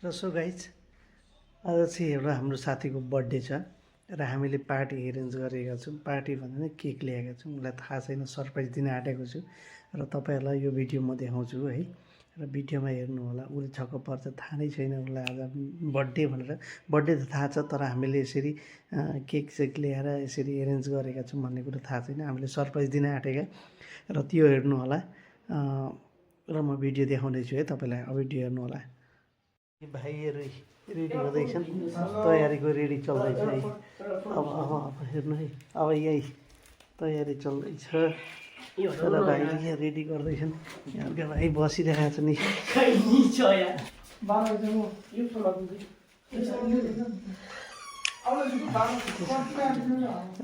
र so guys आज चाहिँ एउटा हाम्रो साथीको बर्थडे छ र हामीले पार्टी एरेन्ज गरेका छौँ। पार्टी भन्दा केक ल्याएका छौँ। उसलाई थाहा छैन, सरप्राइज दिन आँटेको छु र तपाईँहरूलाई यो भिडियो म देखाउँछु है। र भिडियोमा हेर्नु होला, उसले छक्क पर्छ, थाहा नै छैन उसलाई आज बर्थडे भनेर। बर्थडे त थाहा छ, तर हामीले यसरी केक सेक ल्याएर यसरी एरेन्ज गरेका छौँ भन्ने कुरो थाहा छैन। हामीले सरप्राइज दिन आँटेका र त्यो हेर्नु होला र म भिडियो देखाउँदैछु है तपाईँलाई। अब भिडियो हेर्नु होला। भाइहरू रेडी हुँदैछन्, तयारीको रेडी चल्दैछ है। अब हेर्नु है, अब यही तयारी चल्दैछ र भाइले यहाँ रेडी गर्दैछन्। यहाँका भाइ बसिरहेका छन् नि।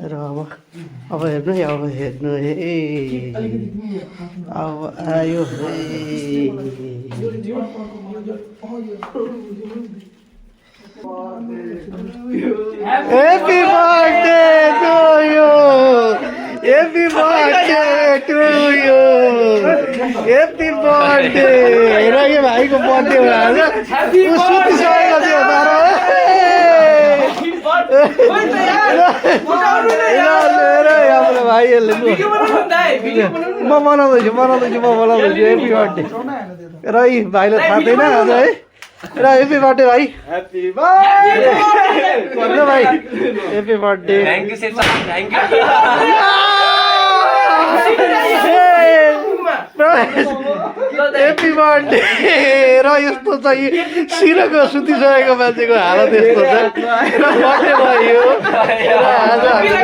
र अब हेर्नु है, अब हेर्नु है, अब आयो है। Happy birthday to you! Happy birthday to you! Happy birthday! हेर के भाइको बर्थडे हो आज। सुतिसकेको थियो तर हाम्रो भाइहरूले म बनाउँदैछु हेप्पी बर्थडे। र यी भाइलाई थाहा छैन आज है। र हेप्पी बर्थडे भाइ। हेप्पी बर्थडे भाइ। Happy birthday. Thank you sir, thank you. Happy birthday. र यस्तो छ यी सिरको सुतिसकेको मान्छेको हालत यस्तो छ। र बर्थडे भयो र आज हामीले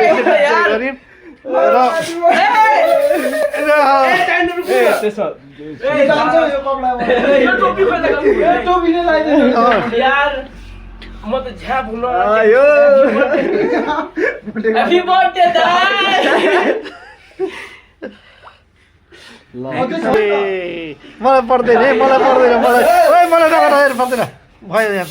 गऱ्यौँ म त झ्याप हुन आयो। ह्यापी बर्थडे मलाई पर्दैन है, मलाई नगर पर्दैन भयो यहाँ।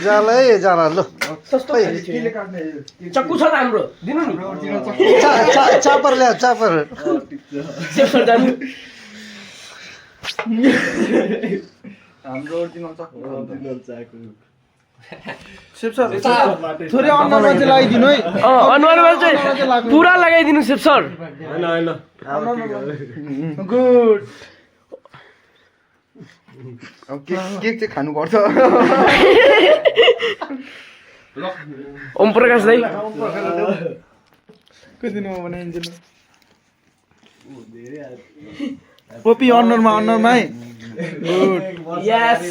जाला ल चक्कु छ त हाम्रो दिनु नि। चापर ल्याऊ, चापर। हाम्रो ओरिजिनल चाकु थोरै अनुहारमा चाहिँ लगाइदिनु है। अनुहारमा चाहिँ पुरा लगाइदिनु सेप सर। गुड। केक चाहिँ खानुपर्छ। ओम प्रकाश दाइ कतिदिनमा बनाइन्छ ल। पोपी अनुहारमा है। गुड। यस।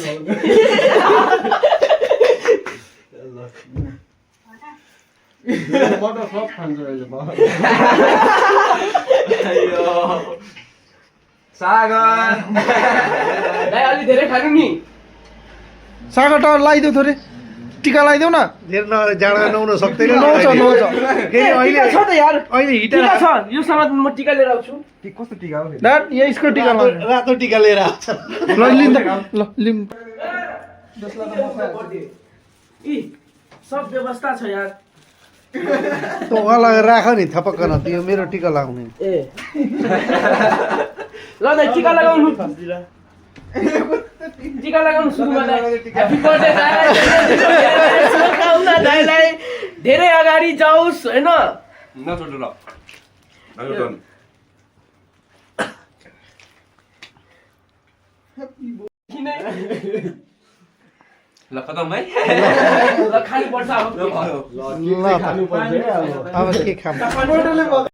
सागर दाइ अलि धेरै खानु नि। सागर टावर लगाइदेऊ, थोरै टिका लगाइदेऊ न। धेरै नगरे जाडो नुहाउन सक्दैन। नहुन्छ। फेरि अहिले छ त यार, अहिले हिटर टिका छ। यो सामान म टिका लिएर आउँछु। कस्तो टिका हो डाट यसको टिका रातो टिका लिएर आउँछ। ल लिम ल लिम। सब व्यवस्था छ यार। त उहाँ लगेर राख नि थपक्क न, त्यो मेरो टिका लगाउने। ए ल दाइ टिका लगाउनु। टिका लगाउनु सुरुमा दाइ। ह्यापी बर्थडे दाइ। दाइलाई धेरै अगाडि जाओस् हैन। नछोड्नु ल। हामी डन। ल खतम भाइ। ल खानु पर्छ अब। ल अब के खाम।